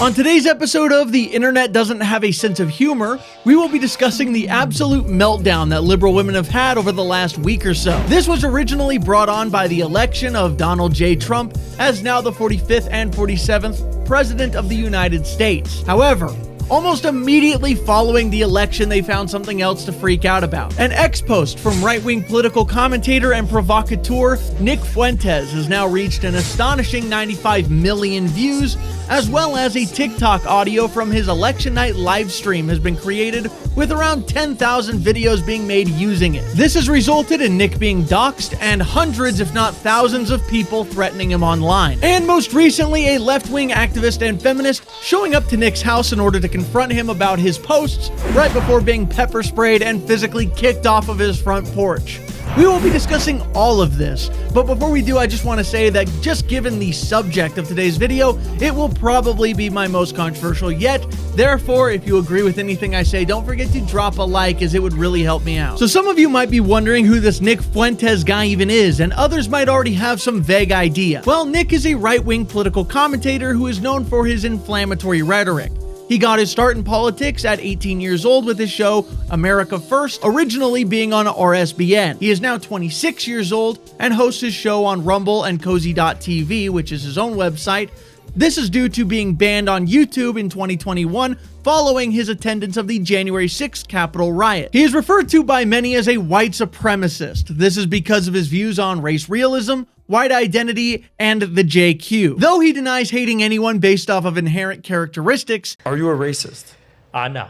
On today's episode of The Internet Doesn't Have a Sense of Humor, we will be discussing the absolute meltdown that liberal women have had over the last week or so. This was originally brought on by the election of Donald J. Trump as now the 45th and 47th President of the United States. However, almost immediately following the election, they found something else to freak out about. An ex-post from right-wing political commentator and provocateur Nick Fuentes has now reached an astonishing 95 million views, as well as a TikTok audio from his election night live stream has been created with around 10,000 videos being made using it. This has resulted in Nick being doxxed and hundreds, if not thousands, of people threatening him online. And most recently, a left-wing activist and feminist showing up to Nick's house in order to confront him about his posts right before being pepper sprayed and physically kicked off of his front porch. We will be discussing all of this, but before we do, I just want to say that just given the subject of today's video, it will probably be my most controversial yet. Therefore, if you agree with anything I say, don't forget to drop a like, as it would really help me out. So some of you might be wondering who this Nick Fuentes guy even is, and others might already have some vague idea. Well, Nick is a right-wing political commentator who is known for his inflammatory rhetoric. He got his start in politics at 18 years old with his show America First, originally being on RSBN. He is now 26 years old and hosts his show on Rumble and Cozy.tv, which is his own website. This is due to being banned on YouTube in 2021 following his attendance of the January 6th Capitol riot. He is referred to by many as a white supremacist. This is because of his views on race realism, white identity, and the JQ. Though he denies hating anyone based off of inherent characteristics. Are you a racist? No.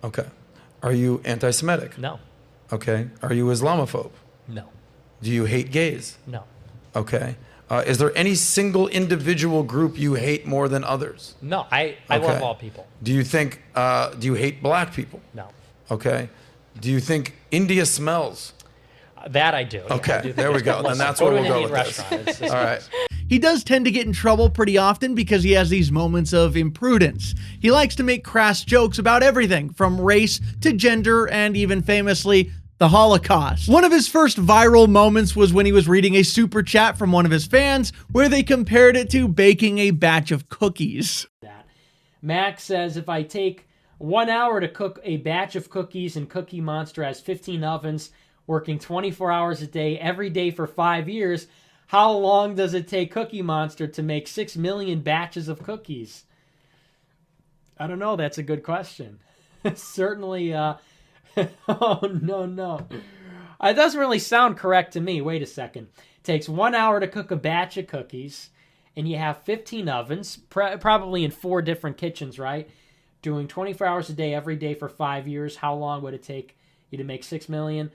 Okay. Are you anti-Semitic? No. Okay. Are you Islamophobe? No. Do you hate gays? No. Okay. Is there any single individual group you hate more than others? No. I love all people. Do you think, do you hate black people? No. Okay. Do you think India smells? That I do. Okay, I do there we go. Then that's where we'll go with this. All right. He does tend to get in trouble pretty often because he has these moments of imprudence. He likes to make crass jokes about everything from race to gender and even famously the Holocaust. One of his first viral moments was when he was reading a super chat from one of his fans where they compared it to baking a batch of cookies. Max says, if I take 1 hour to cook a batch of cookies and Cookie Monster has 15 ovens, working 24 hours a day, every day for 5 years, how long does it take Cookie Monster to make 6 million batches of cookies? I don't know. That's a good question. Certainly, oh, no. It doesn't really sound correct to me. Wait a second. It takes 1 hour to cook a batch of cookies, and you have 15 ovens, probably in 4 different kitchens, right? Doing 24 hours a day, every day for 5 years. How long would it take you to make 6 million?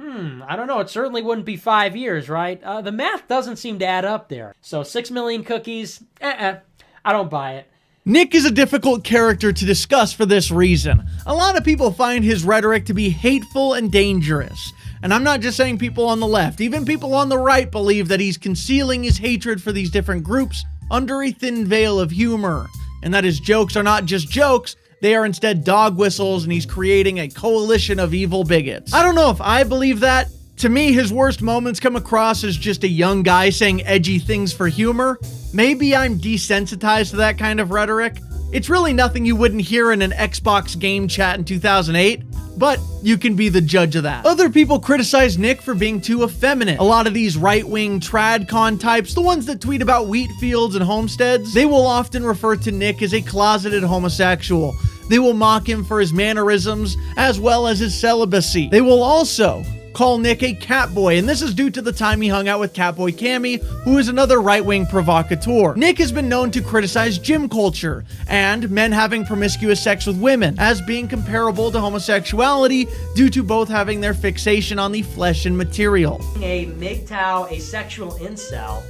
I don't know. It certainly wouldn't be 5 years, right? The math doesn't seem to add up there. So 6 million cookies, I don't buy it. Nick is a difficult character to discuss for this reason. A lot of people find his rhetoric to be hateful and dangerous. And I'm not just saying people on the left. Even people on the right believe that he's concealing his hatred for these different groups under a thin veil of humor. And that his jokes are not just jokes, they are instead dog whistles, and he's creating a coalition of evil bigots. I don't know if I believe that. To me, his worst moments come across as just a young guy saying edgy things for humor. Maybe I'm desensitized to that kind of rhetoric. It's really nothing you wouldn't hear in an Xbox game chat in 2008, but you can be the judge of that. Other people criticize Nick for being too effeminate. A lot of these right-wing tradcon types, the ones that tweet about wheat fields and homesteads, they will often refer to Nick as a closeted homosexual. They will mock him for his mannerisms as well as his celibacy. They will also call Nick a catboy, and this is due to the time he hung out with Catboy Cammy, who is another right-wing provocateur. Nick has been known to criticize gym culture and men having promiscuous sex with women as being comparable to homosexuality due to both having their fixation on the flesh and material. A MGTOW asexual incel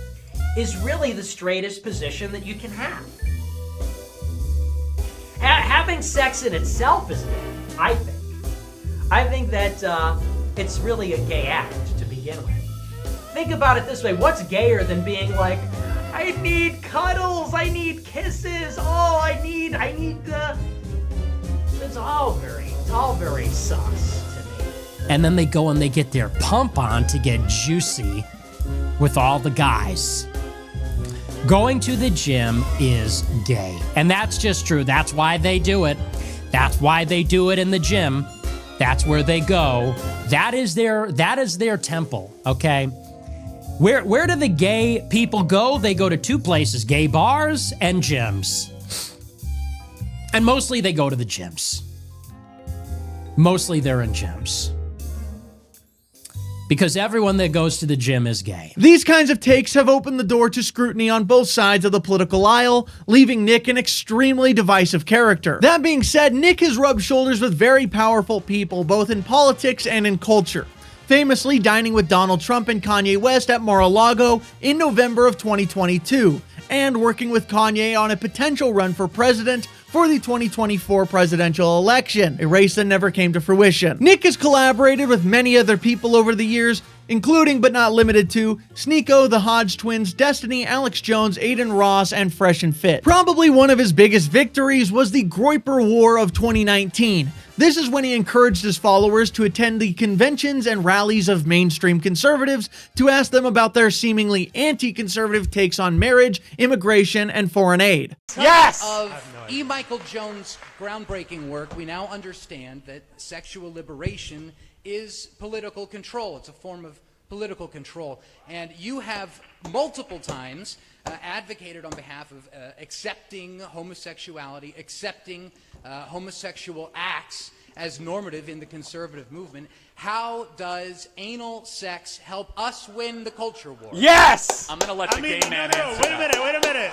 is really the straightest position that you can have. Having sex in itself is gay, I think. I think that it's really a gay act to begin with. Think about it this way. What's gayer than being like, I need cuddles, I need kisses, I need it's all very sus to me. And then they go and they get their pump on to get juicy with all the guys. Going to the gym is gay. And that's just true. That's why they do it. That's why they do it in the gym. That's where they go. That is their temple, okay? Where do the gay people go? They go to two places, gay bars and gyms. And mostly they go to the gyms. Mostly they're in gyms. Because everyone that goes to the gym is gay. These kinds of takes have opened the door to scrutiny on both sides of the political aisle, leaving Nick an extremely divisive character. That being said, Nick has rubbed shoulders with very powerful people, both in politics and in culture, famously dining with Donald Trump and Kanye West at Mar-a-Lago in November of 2022, and working with Kanye on a potential run for president for the 2024 presidential election, a race that never came to fruition. Nick has collaborated with many other people over the years, including but not limited to Sneeko, the Hodge twins, Destiny, Alex Jones, Aiden Ross, and Fresh and Fit. Probably one of his biggest victories was the Groyper War of 2019. This is when he encouraged his followers to attend the conventions and rallies of mainstream conservatives to ask them about their seemingly anti-conservative takes on marriage, immigration, and foreign aid. Yes! Of E. Michael Jones' groundbreaking work, we now understand that sexual liberation is political control. It's a form of political control. And you have multiple times advocated on behalf of accepting homosexuality, accepting homosexual acts as normative in the conservative movement. How does anal sex help us win the culture war? Yes! I'm gonna let the gay man answer. Wait a minute.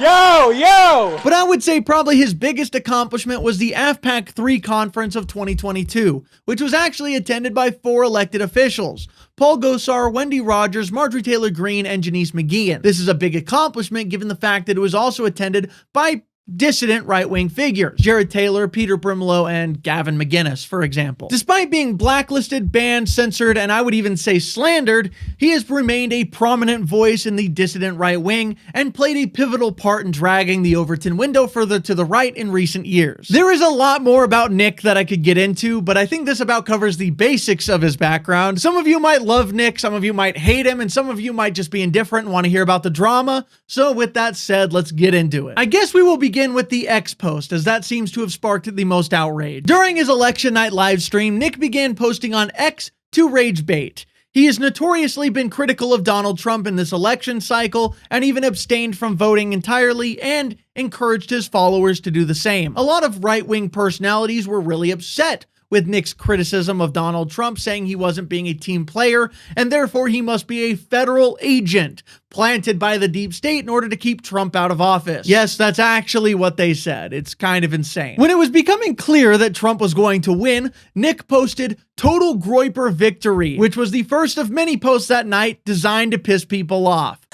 Yo! But I would say probably his biggest accomplishment was the AFPAC 3 conference of 2022, which was actually attended by 4 elected officials: Paul Gosar, Wendy Rogers, Marjorie Taylor Greene, and Janice McGeehan. This is a big accomplishment given the fact that it was also attended by dissident right-wing figures, Jared Taylor, Peter Brimelow, and Gavin McInnes, for example. Despite being blacklisted, banned, censored, and I would even say slandered, he has remained a prominent voice in the dissident right-wing and played a pivotal part in dragging the Overton window further to the right in recent years. There is a lot more about Nick that I could get into, but I think this about covers the basics of his background. Some of you might love Nick, some of you might hate him, and some of you might just be indifferent and want to hear about the drama. So with that said, let's get into it. I guess we will begin with the X post, as that seems to have sparked the most outrage. During his election night live stream, Nick began posting on X to rage bait. He has notoriously been critical of Donald Trump in this election cycle and even abstained from voting entirely and encouraged his followers to do the same. A lot of right-wing personalities were really upset with Nick's criticism of Donald Trump, saying he wasn't being a team player and therefore he must be a federal agent planted by the deep state in order to keep Trump out of office. Yes, that's actually what they said. It's kind of insane. When it was becoming clear that Trump was going to win, Nick posted "Total Groyper Victory," which was the first of many posts that night designed to piss people off.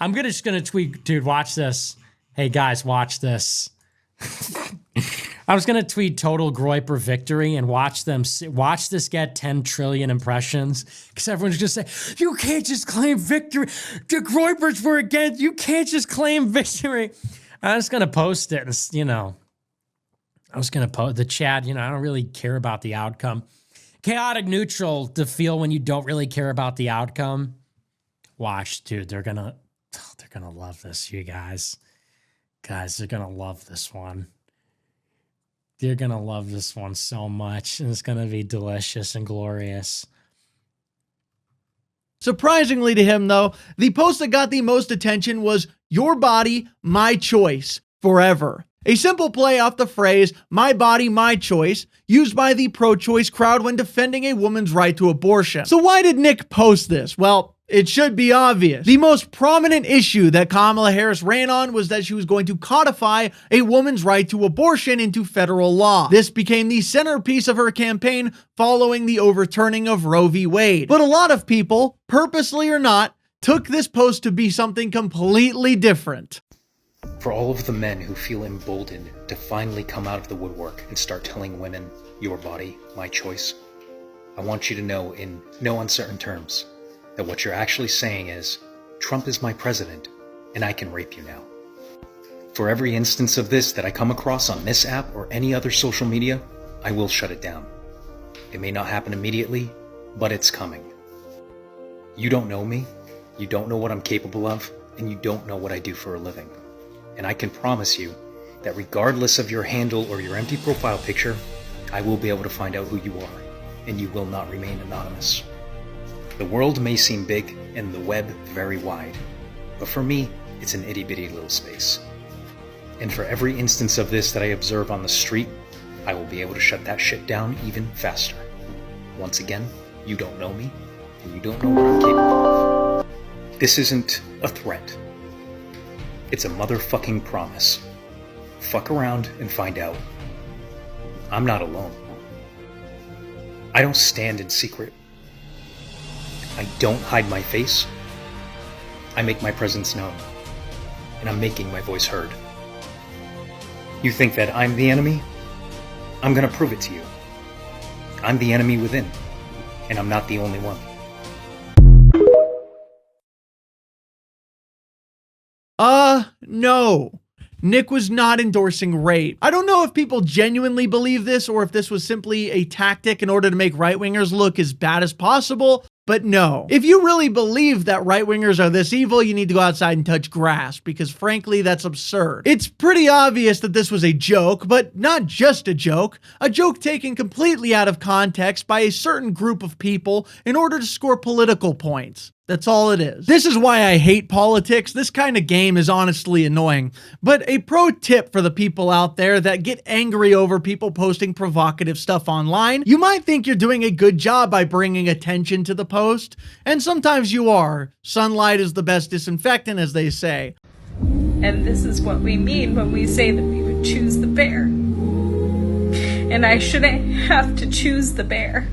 I'm just gonna tweet, dude, watch this. Hey guys, watch this. I was gonna tweet "Total Groyper Victory" and watch this get 10 trillion impressions, because everyone's just saying, you can't just claim victory. The Groypers were against, you can't just claim victory. I was gonna post it, and I was gonna post the chat. I don't really care about the outcome. Chaotic neutral to feel when you don't really care about the outcome. Watch, dude, they're gonna love this, you guys. Guys, they're gonna love this one. They're gonna love this one so much, and it's gonna be delicious and glorious. Surprisingly to him, though, the post that got the most attention was "Your body, my choice, forever." A simple play off the phrase "my body, my choice," used by the pro-choice crowd when defending a woman's right to abortion. So why did Nick post this? Well, it should be obvious. The most prominent issue that Kamala Harris ran on was that she was going to codify a woman's right to abortion into federal law. This became the centerpiece of her campaign following the overturning of Roe v. Wade. But a lot of people, purposely or not, took this post to be something completely different. For all of the men who feel emboldened to finally come out of the woodwork and start telling women, "Your body, my choice," I want you to know in no uncertain terms that what you're actually saying is, Trump is my president, and I can rape you now. For every instance of this that I come across on this app or any other social media, I will shut it down. It may not happen immediately, but it's coming. You don't know me, you don't know what I'm capable of, and you don't know what I do for a living. And I can promise you that regardless of your handle or your empty profile picture, I will be able to find out who you are, and you will not remain anonymous. The world may seem big and the web very wide, but for me, it's an itty-bitty little space. And for every instance of this that I observe on the street, I will be able to shut that shit down even faster. Once again, you don't know me, and you don't know what I'm capable of. This isn't a threat. It's a motherfucking promise. Fuck around and find out. I'm not alone. I don't stand in secret. I don't hide my face. I make my presence known. And I'm making my voice heard. You think that I'm the enemy? I'm gonna prove it to you. I'm the enemy within, and I'm not the only one. No. Nick was not endorsing rape. I don't know if people genuinely believe this or if this was simply a tactic in order to make right-wingers look as bad as possible, but no. If you really believe that right-wingers are this evil, you need to go outside and touch grass, because frankly, that's absurd. It's pretty obvious that this was a joke, but not just a joke taken completely out of context by a certain group of people in order to score political points. That's all it is. This is why I hate politics. This kind of game is honestly annoying. But a pro tip for the people out there that get angry over people posting provocative stuff online, you might think you're doing a good job by bringing attention to the post, and sometimes you are. Sunlight is the best disinfectant, as they say. And this is what we mean when we say that we would choose the bear. And I shouldn't have to choose the bear.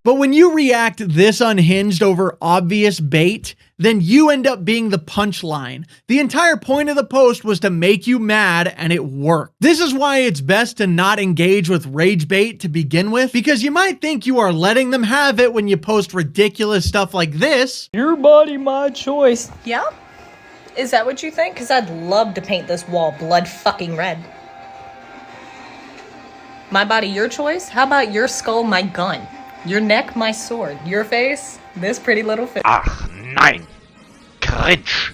But when you react this unhinged over obvious bait, then you end up being the punchline. The entire point of the post was to make you mad, and it worked. This is why it's best to not engage with rage bait to begin with, because you might think you are letting them have it when you post ridiculous stuff like this. Your body, my choice. Yeah? Is that what you think? Because I'd love to paint this wall blood fucking red. My body, your choice? How about your skull, my gun? Your neck, my sword. Your face, this pretty little face. Ach, nein. Cringe.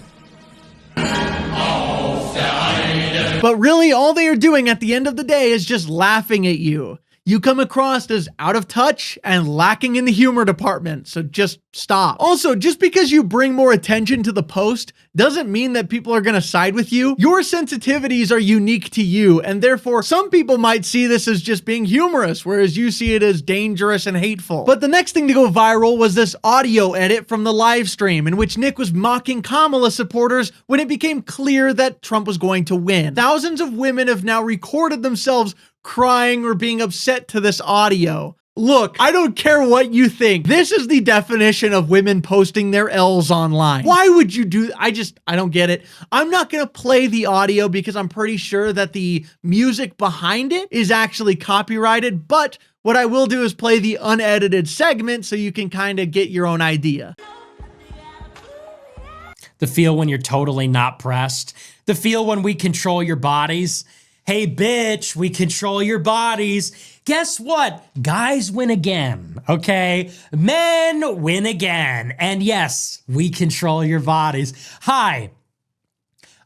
But really, all they are doing at the end of the day is just laughing at you. You come across as out of touch and lacking in the humor department, so just stop. Also, just because you bring more attention to the post doesn't mean that people are gonna side with you. Your sensitivities are unique to you, and therefore some people might see this as just being humorous, whereas you see it as dangerous and hateful. But the next thing to go viral was this audio edit from the live stream in which Nick was mocking Kamala supporters when it became clear that Trump was going to win. Thousands of women have now recorded themselves crying or being upset to this audio. Look, I don't care what you think. This is the definition of women posting their L's online. Why would you do? I don't get it. I'm not gonna play the audio because I'm pretty sure that the music behind it is actually copyrighted, but what I will do is play the unedited segment so you can kind of get your own idea. The feel when you're totally not pressed. The feel when we control your bodies. Hey, bitch, we control your bodies. Guess what? Guys win again, okay? Men win again. And yes, we control your bodies. Hi,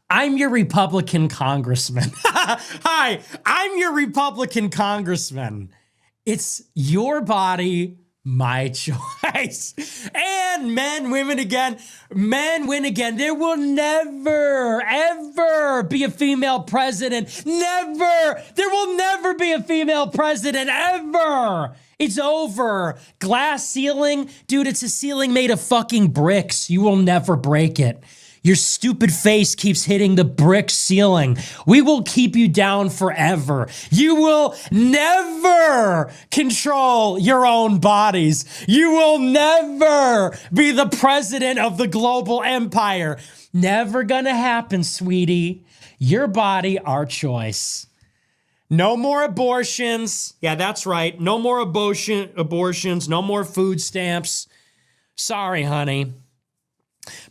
I'm your Republican congressman. Hi, I'm your Republican congressman. It's your body, my choice. And men win again. Men win again. There will never, ever be a female president. Never. There will never be a female president, ever. It's over. Glass ceiling. Dude, it's a ceiling made of fucking bricks. You will never break it. Your stupid face keeps hitting the brick ceiling. We will keep you down forever. You will never control your own bodies. You will never be the president of the global empire. Never gonna happen, sweetie. Your body, our choice. No more abortions. Yeah, that's right. No more abortions. No more food stamps. Sorry, honey.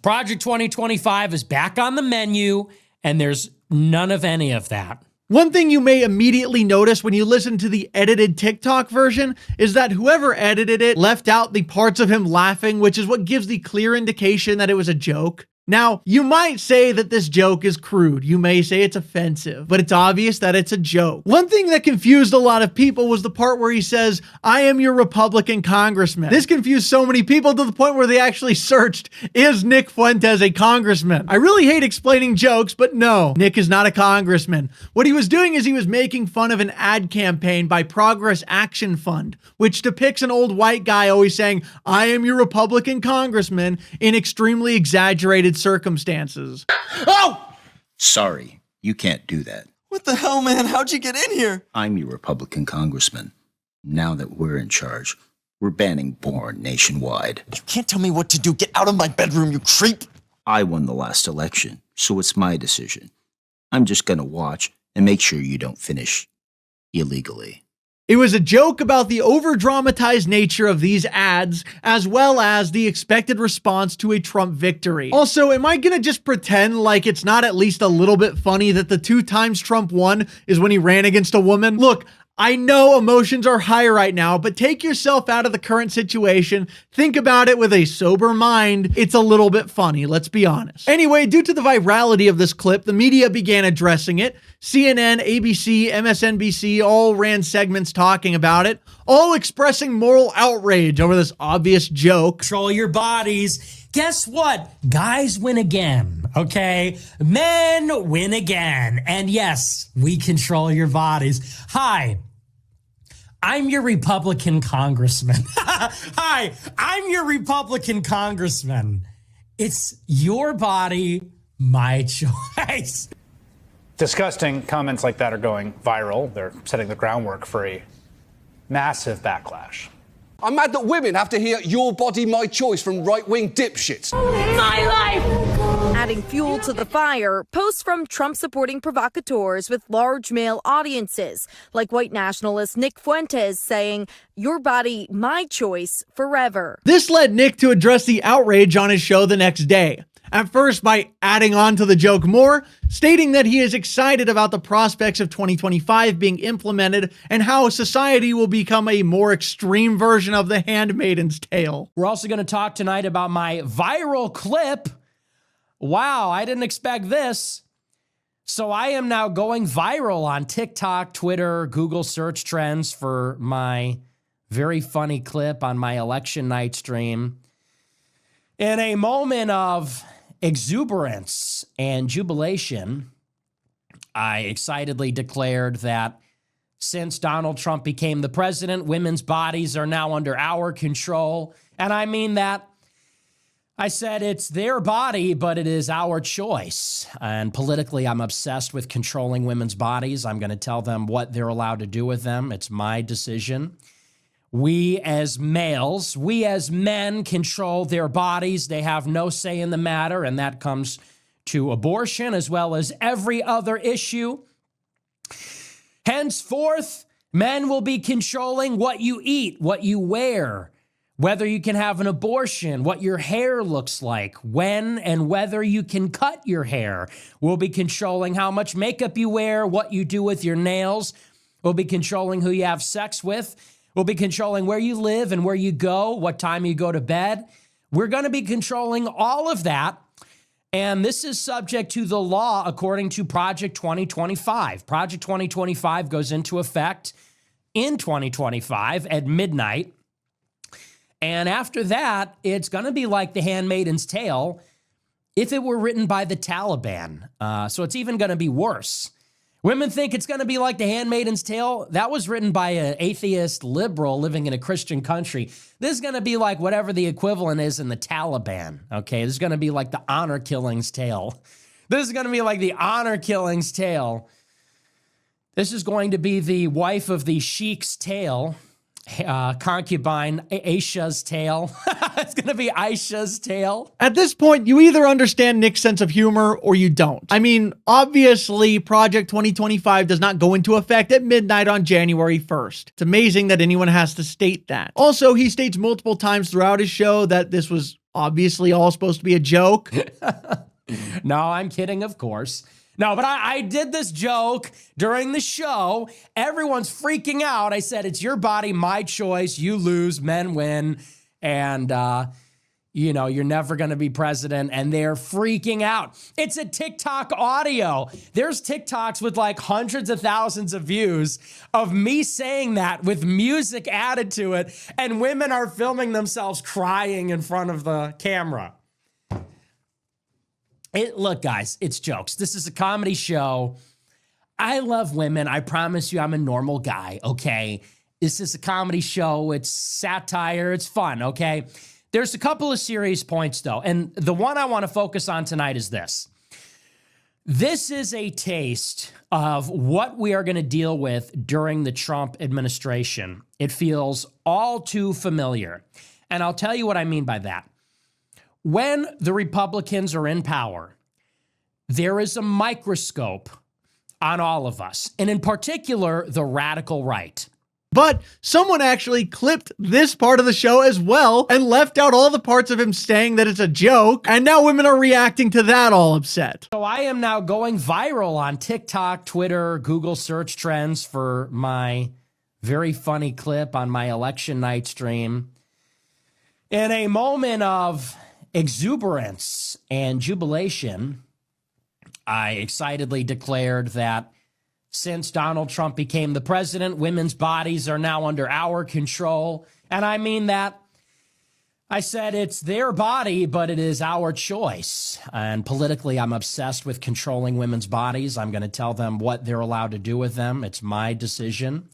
Project 2025 is back on the menu, and there's none of any of that. One thing you may immediately notice when you listen to the edited TikTok version is that whoever edited it left out the parts of him laughing, which is what gives the clear indication that it was a joke. Now, you might say that this joke is crude. You may say it's offensive, but it's obvious that it's a joke. One thing that confused a lot of people was the part where he says, "I am your Republican congressman." This confused so many people to the point where they actually searched, "Is Nick Fuentes a congressman?" I really hate explaining jokes, but no, Nick is not a congressman. What he was doing is he was making fun of an ad campaign by Progress Action Fund, which depicts an old white guy always saying, "I am your Republican congressman," in extremely exaggerated circumstances. Oh! Sorry, you can't do that. What the hell, man? How'd you get in here? I'm your Republican congressman. Now that we're in charge, we're banning porn nationwide. You can't tell me what to do. Get out of my bedroom, you creep! I won the last election, so it's my decision. I'm just gonna watch and make sure you don't finish illegally. It was a joke about the over-dramatized nature of these ads, as well as the expected response to a Trump victory. Also, am I gonna just pretend like it's not at least a little bit funny that the 2 times Trump won is when he ran against a woman? Look, I know emotions are high right now, but take yourself out of the current situation. Think about it with a sober mind. It's a little bit funny, let's be honest. Anyway, due to the virality of this clip, the media began addressing it. CNN, ABC, MSNBC all ran segments talking about it, all expressing moral outrage over this obvious joke. Control your bodies. Guess what? Guys win again, okay? Men win again. And yes, we control your bodies. Hi, I'm your Republican congressman. Hi, I'm your Republican congressman. It's your body, my choice. Disgusting comments like that are going viral. They're setting the groundwork for a massive backlash. I'm mad that women have to hear "your body, my choice" from right-wing dipshits. My life! Adding fuel to the fire, posts from Trump-supporting provocateurs with large male audiences, like white nationalist Nick Fuentes saying, "Your body, my choice, forever." This led Nick to address the outrage on his show the next day. At first by adding on to the joke more, stating that he is excited about the prospects of 2025 being implemented and how society will become a more extreme version of The Handmaid's Tale. We're also going to talk tonight about my viral clip. Wow, I didn't expect this. So I am now going viral on TikTok, Twitter, Google search trends for my very funny clip on my election night stream. In a moment of exuberance and jubilation, I excitedly declared that since Donald Trump became the president, women's bodies are now under our control. And I mean that. I said it's their body, but it is our choice. And politically, I'm obsessed with controlling women's bodies. I'm going to tell them what they're allowed to do with them. It's my decision. We as males, we as men control their bodies. They have no say in the matter, and that comes to abortion as well as every other issue. Henceforth, men will be controlling what you eat, what you wear, whether you can have an abortion, what your hair looks like, when and whether you can cut your hair. We'll be controlling how much makeup you wear, what you do with your nails. We'll be controlling who you have sex with. We'll be controlling where you live and where you go, what time you go to bed. We're going to be controlling all of that. And this is subject to the law according to Project 2025. Project 2025 goes into effect in 2025 at midnight. And after that, it's going to be like The Handmaid's Tale if it were written by the Taliban. So it's even going to be worse. Women think it's going to be like The Handmaid's Tale. That was written by an atheist liberal living in a Christian country. This is going to be like whatever the equivalent is in the Taliban, okay? This is going to be like the honor killing's tale. This is going to be like the honor killing's tale. This is going to be the wife of the sheik's tale, concubine Aisha's tale. It's going to be Aisha's tale. At this point, you either understand Nick's sense of humor or you don't. I mean, obviously, Project 2025 does not go into effect at midnight on January 1st. It's amazing that anyone has to state that. Also, he states multiple times throughout his show that this was obviously all supposed to be a joke. No, I'm kidding, of course. No, but I did this joke during the show. Everyone's freaking out. I said, it's your body, my choice. You lose, men win. And, you're never going to be president. And they're freaking out. It's a TikTok audio. There's TikToks with like hundreds of thousands of views of me saying that with music added to it. And women are filming themselves crying in front of the camera. Look, guys, it's jokes. This is a comedy show. I love women. I promise you I'm a normal guy, okay? This is a comedy show. It's satire. It's fun, okay? There's a couple of serious points, though, and the one I want to focus on tonight is this. This is a taste of what we are going to deal with during the Trump administration. It feels all too familiar, and I'll tell you what I mean by that. When the Republicans are in power, there is a microscope on all of us, and in particular, the radical right. But someone actually clipped this part of the show as well and left out all the parts of him saying that it's a joke, and now women are reacting to that all upset. So I am now going viral on TikTok, Twitter, Google search trends for my very funny clip on my election night stream. In a moment of exuberance and jubilation, I excitedly declared that since Donald Trump became the president, women's bodies are now under our control. And I mean that. I said it's their body, but it is our choice. And politically, I'm obsessed with controlling women's bodies. I'm going to tell them what they're allowed to do with them. It's my decision.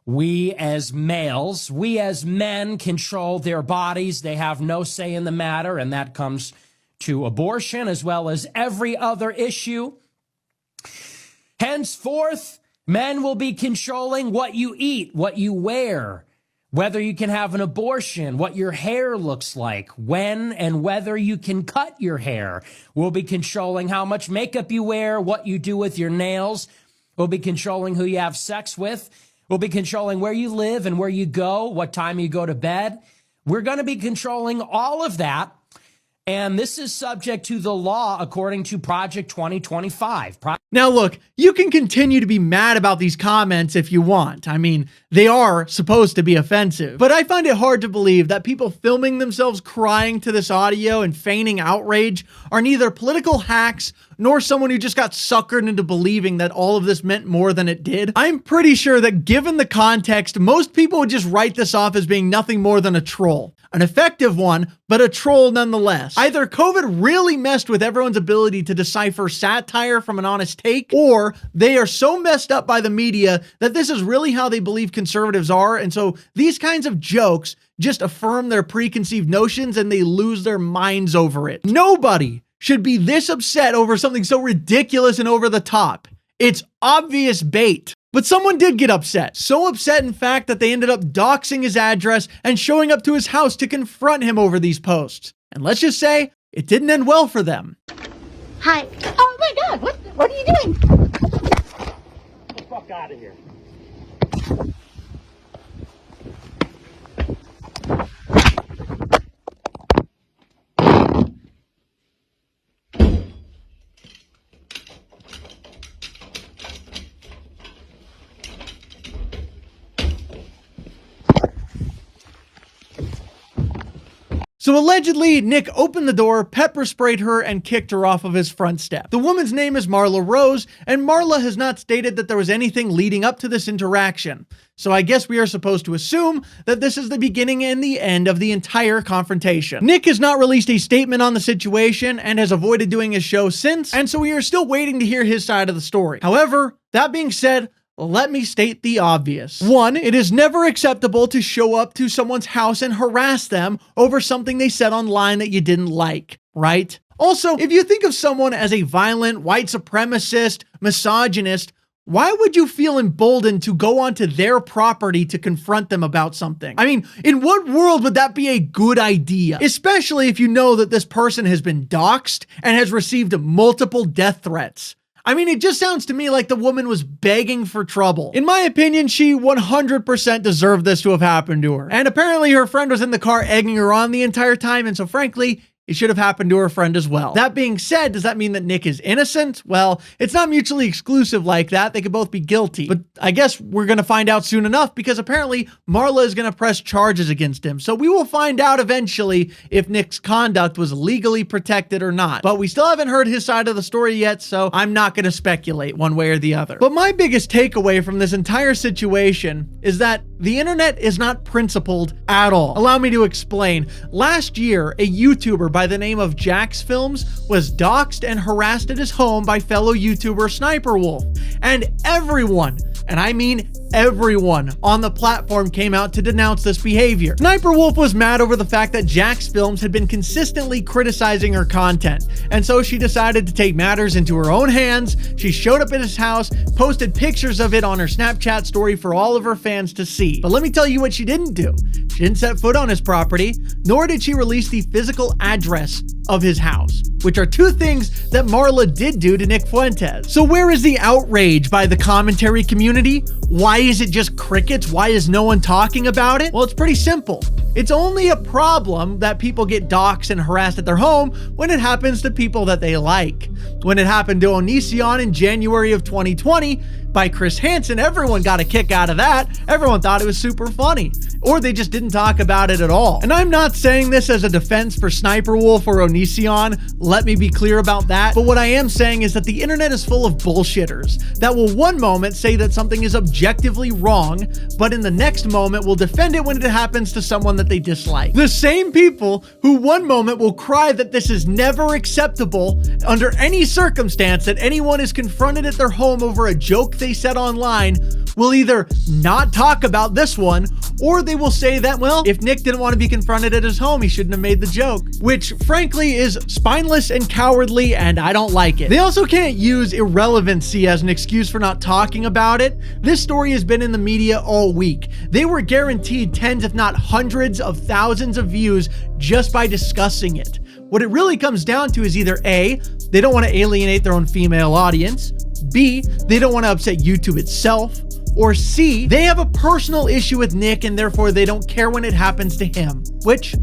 We as males, we as men control their bodies. They have no say in the matter, and that comes to abortion as well as every other issue. Henceforth, men will be controlling what you eat, what you wear, whether you can have an abortion, what your hair looks like, when and whether you can cut your hair. We'll be controlling how much makeup you wear, what you do with your nails. We'll be controlling who you have sex with. We'll be controlling where you live and where you go, what time you go to bed. We're going to be controlling all of that. And this is subject to the law according to Project 2025. Now look, you can continue to be mad about these comments if you want. I mean, they are supposed to be offensive. But I find it hard to believe that people filming themselves crying to this audio and feigning outrage are neither political hacks nor someone who just got suckered into believing that all of this meant more than it did. I'm pretty sure that given the context, most people would just write this off as being nothing more than a troll. An effective one, but a troll nonetheless. Either COVID really messed with everyone's ability to decipher satire from an honest take, or they are so messed up by the media that this is really how they believe conservatives are, and so these kinds of jokes just affirm their preconceived notions and they lose their minds over it. Nobody should be this upset over something so ridiculous and over the top. It's obvious bait. But someone did get upset. So upset, in fact, that they ended up doxing his address and showing up to his house to confront him over these posts. And let's just say, it didn't end well for them. Hi. Oh my God, what are you doing? Get the fuck out of here. So allegedly, Nick opened the door, pepper sprayed her, and kicked her off of his front step. The woman's name is Marla Rose, and Marla has not stated that there was anything leading up to this interaction. So I guess we are supposed to assume that this is the beginning and the end of the entire confrontation. Nick has not released a statement on the situation and has avoided doing his show since, and so we are still waiting to hear his side of the story. However, that being said, let me state the obvious. 1, it is never acceptable to show up to someone's house and harass them over something they said online that you didn't like, right? Also, if you think of someone as a violent, white supremacist, misogynist, why would you feel emboldened to go onto their property to confront them about something? I mean, in what world would that be a good idea? Especially if you know that this person has been doxxed and has received multiple death threats. I mean, it just sounds to me like the woman was begging for trouble. In my opinion, she 100% deserved this to have happened to her. And apparently her friend was in the car egging her on the entire time, and so frankly, it should have happened to her friend as well. That being said, does that mean that Nick is innocent? Well, it's not mutually exclusive like that. They could both be guilty. But I guess we're going to find out soon enough, because apparently Marla is going to press charges against him. So we will find out eventually if Nick's conduct was legally protected or not. But we still haven't heard his side of the story yet, so I'm not going to speculate one way or the other. But my biggest takeaway from this entire situation is that the internet is not principled at all. Allow me to explain. Last year, a YouTuber by the name of Jax Films was doxxed and harassed at his home by fellow YouTuber Sniper Wolf. And everyone, and I mean everyone on the platform, came out to denounce this behavior. Sniper Wolf was mad over the fact that Jax Films had been consistently criticizing her content, and so she decided to take matters into her own hands. She showed up at his house, posted pictures of it on her Snapchat story for all of her fans to see. But let me tell you what she didn't do. She didn't set foot on his property, nor did she release the physical address of his house, which are two things that Marla did do to Nick Fuentes. So where is the outrage by the commentary community? Why is it just crickets? Why is no one talking about it? Well, it's pretty simple. It's only a problem that people get doxxed and harassed at their home when it happens to people that they like. When it happened to Onision in January of 2020 by Chris Hansen, everyone got a kick out of that. Everyone thought it was super funny, or they just didn't talk about it at all. And I'm not saying this as a defense for Sniper Wolf or Onision. Let me be clear about that. But what I am saying is that the internet is full of bullshitters that will one moment say that something is objectively wrong, but in the next moment will defend it when it happens to someone that they dislike. The same people who one moment will cry that this is never acceptable under any circumstance that anyone is confronted at their home over a joke they said online will either not talk about this one, or they will say that, well, if Nick didn't want to be confronted at his home, he shouldn't have made the joke, which frankly is spineless and cowardly, and I don't like it. They also can't use irrelevancy as an excuse for not talking about it. This story has been in the media all week. They were guaranteed tens, if not hundreds of thousands of views just by discussing it. What it really comes down to is either A, they don't want to alienate their own female audience, B, they don't want to upset YouTube itself, or C, they have a personal issue with Nick and therefore they don't care when it happens to him, which,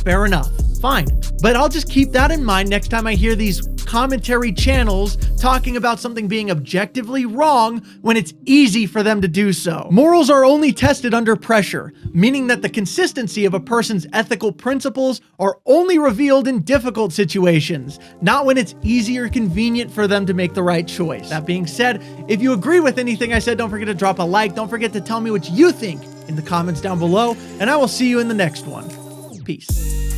fair enough, fine. But I'll just keep that in mind next time I hear these commentary channels talking about something being objectively wrong when it's easy for them to do so. Morals are only tested under pressure, meaning that the consistency of a person's ethical principles are only revealed in difficult situations, not when it's easy or convenient for them to make the right choice. That being said, if you agree with anything I said, don't forget to drop a like. Don't forget to tell me what you think in the comments down below, and I will see you in the next one. Peace.